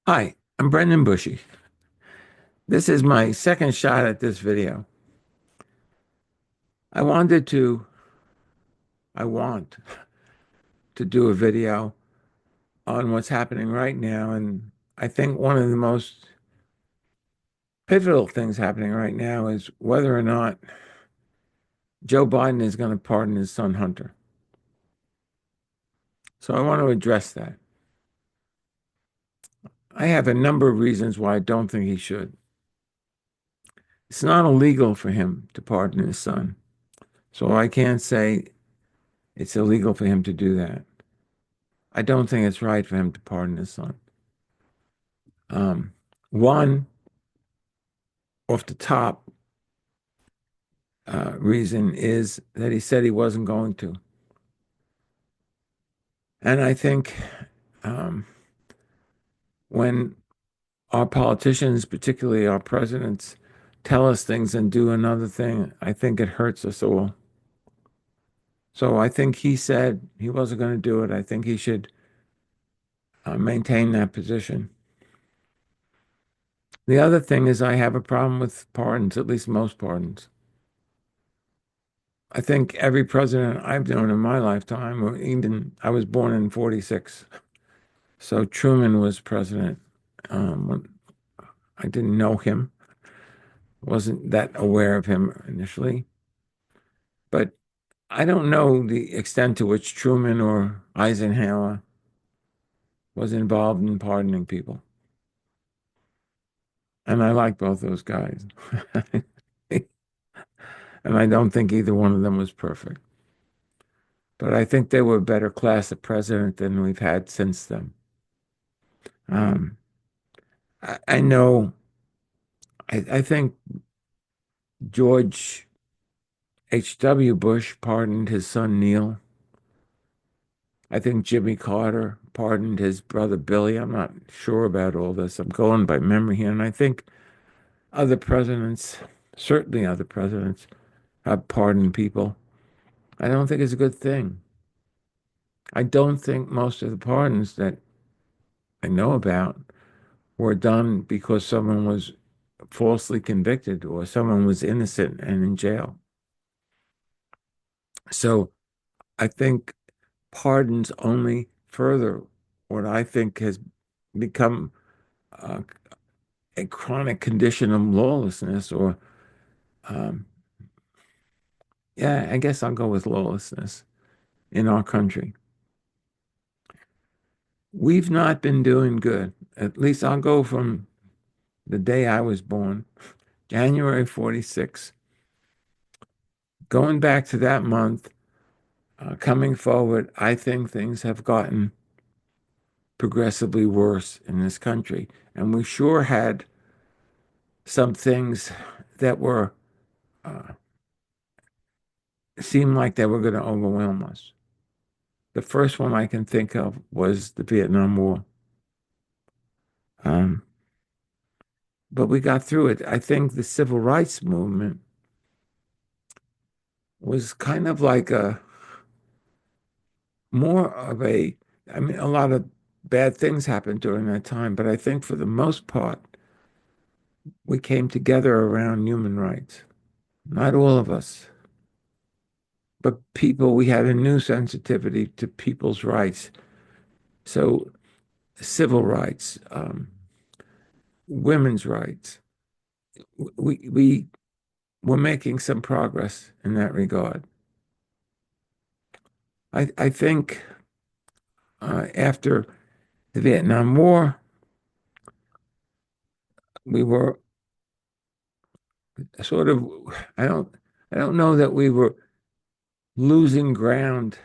Hi, I'm Brendan Bushy. This is my second shot at this video. I wanted to, I want to do a video on what's happening right now. And I think one of the most pivotal things happening right now is whether or not Joe Biden is going to pardon his son Hunter. So I want to address that. I have a number of reasons why I don't think he should. It's not illegal for him to pardon his son. So I can't say it's illegal for him to do that. I don't think it's right for him to pardon his son. Um, One, off the top, reason is that he said he wasn't going to. And I think um, when our politicians, particularly our presidents, tell us things and do another thing, I think it hurts us all. So I think he said he wasn't going to do it. I think he should maintain that position. The other thing is I have a problem with pardons, at least most pardons. I think every president I've known in my lifetime, or even I was born in 46. So Truman was president. When I didn't know him, wasn't that aware of him initially, but I don't know the extent to which Truman or Eisenhower was involved in pardoning people. And I like both those guys. And I don't think either one of them was perfect. But I think they were a better class of president than we've had since then. Um, I know, I think George H.W. Bush pardoned his son Neil. I think Jimmy Carter pardoned his brother Billy. I'm not sure about all this. I'm going by memory here. And I think other presidents, certainly other presidents, have pardoned people. I don't think it's a good thing. I don't think most of the pardons that I know about were done because someone was falsely convicted or someone was innocent and in jail. So I think pardons only further what I think has become uh, a chronic condition of lawlessness, or um, yeah, I guess I'll go with lawlessness in our country. We've not been doing good. At least I'll go from the day I was born, January 46, going back to that month, coming forward, I think things have gotten progressively worse in this country. And we sure had some things that were uh, seemed like they were going to overwhelm us. The first one I can think of was the Vietnam War. Um, but we got through it. I think the civil rights movement was kind of like a more of a, I mean, a lot of bad things happened during that time, but I think for the most part, we came together around human rights. Not all of us, but people, we had a new sensitivity to people's rights. So civil rights, women's rights, we were making some progress in that regard. I think after the Vietnam War, we were sort of, I don't, I don't know that we were losing ground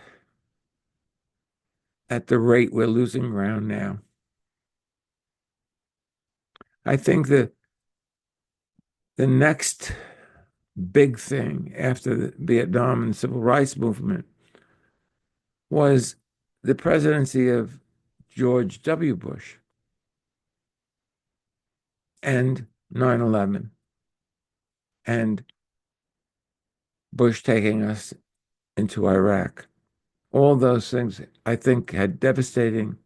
at the rate we're losing ground now. I think that the next big thing after the Vietnam and civil rights movement was the presidency of George W. Bush and 9/11 and Bush taking us into Iraq. All those things, I think, had devastating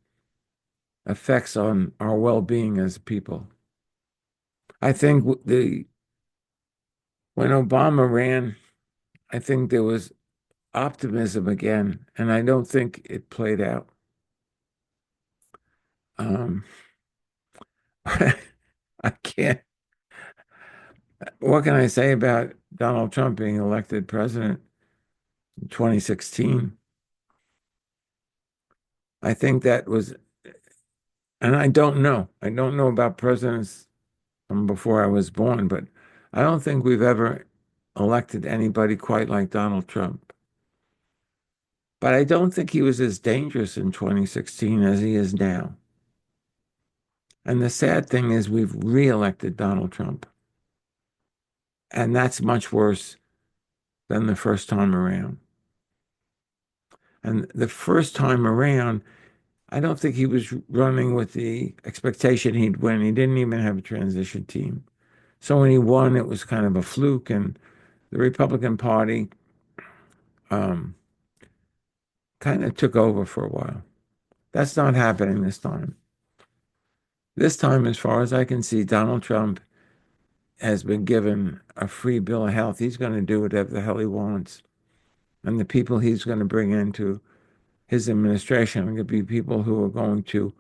effects on our well-being as a people. I think the when Obama ran, I think there was optimism again, and I don't think it played out. Um, I can't. What can I say about Donald Trump being elected president in 2016? I think that was, and I don't know. I don't know about presidents from before I was born, but I don't think we've ever elected anybody quite like Donald Trump. But I don't think he was as dangerous in 2016 as he is now. And the sad thing is we've reelected Donald Trump. And that's much worse than the first time around. And the first time around, I don't think he was running with the expectation he'd win. He didn't even have a transition team. So when he won, it was kind of a fluke, and the Republican Party um, kind of took over for a while. That's not happening this time. This time, as far as I can see, Donald Trump has been given a free bill of health. He's going to do whatever the hell he wants. And the people he's going to bring into his administration are going to be people who are going to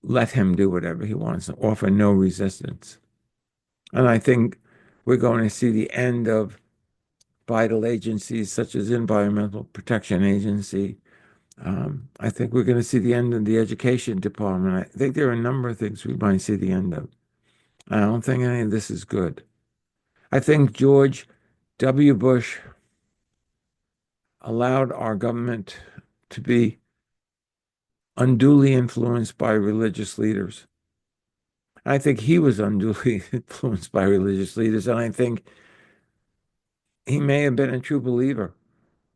let him do whatever he wants, offer no resistance. And I think we're going to see the end of vital agencies such as Environmental Protection Agency. I think we're going to see the end of the Education Department. I think there are a number of things we might see the end of. I don't think any of this is good. I think George W. Bush allowed our government to be unduly influenced by religious leaders. I think he was unduly influenced by religious leaders, and I think he may have been a true believer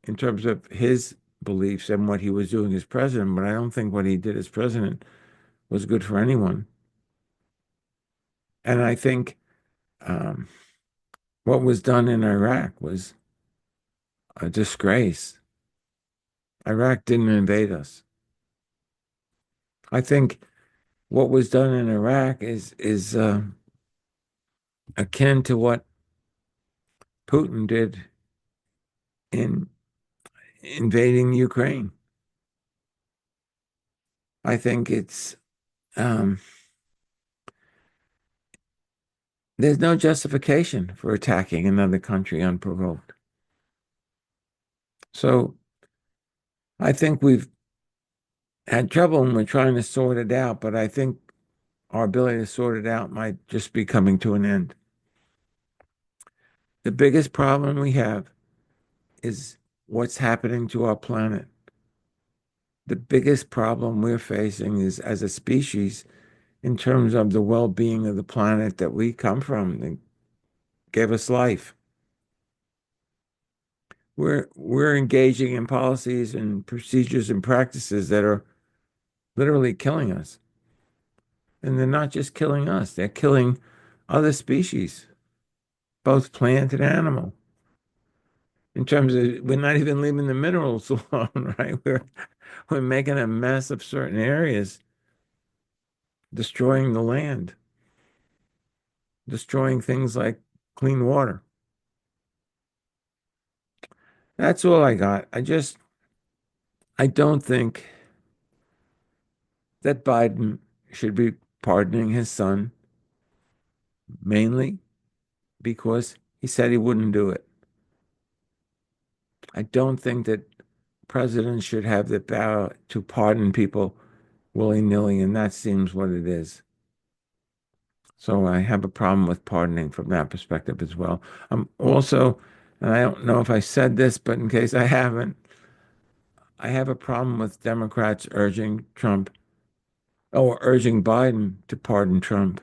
in terms of his beliefs and what he was doing as president, but I don't think what he did as president was good for anyone. And I think um, what was done in Iraq was a disgrace. Iraq didn't invade us. I think what was done in Iraq is akin to what Putin did in invading Ukraine. I think um, there's no justification for attacking another country unprovoked. So I think we've had trouble and we're trying to sort it out, but I think our ability to sort it out might just be coming to an end. The biggest problem we have is what's happening to our planet. The biggest problem we're facing is as a species in terms of the well-being of the planet that we come from that gave us life. We're engaging in policies and procedures and practices that are literally killing us. And they're not just killing us, they're killing other species, both plant and animal. In terms of we're not even leaving the minerals alone, right? We're making a mess of certain areas, destroying the land, destroying things like clean water. That's all I got. I don't think that Biden should be pardoning his son, mainly because he said he wouldn't do it. I don't think that presidents should have the power to pardon people willy-nilly, and that seems what it is. So I have a problem with pardoning from that perspective as well. I'm also, and I don't know if I said this, but in case I haven't, I have a problem with Democrats urging Trump or urging Biden to pardon Trump.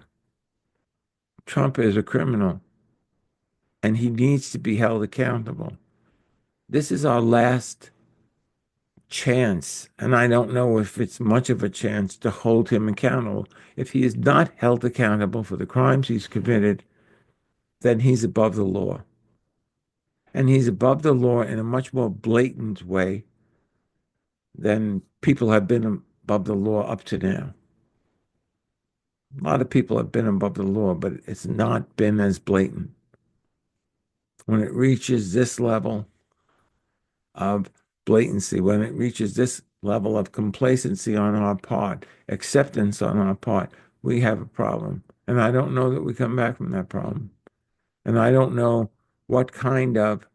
Trump is a criminal and he needs to be held accountable. This is our last chance, and I don't know if it's much of a chance to hold him accountable. If he is not held accountable for the crimes he's committed, then he's above the law. And he's above the law in a much more blatant way than people have been above the law up to now. A lot of people have been above the law, but it's not been as blatant. When it reaches this level of blatancy, when it reaches this level of complacency on our part, acceptance on our part, we have a problem. And I don't know that we come back from that problem. And I don't know what kind of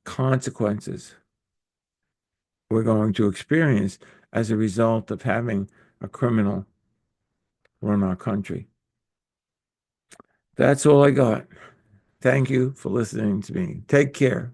consequences we're going to experience as a result of having a criminal run our country. That's all I got. Thank you for listening to me. Take care.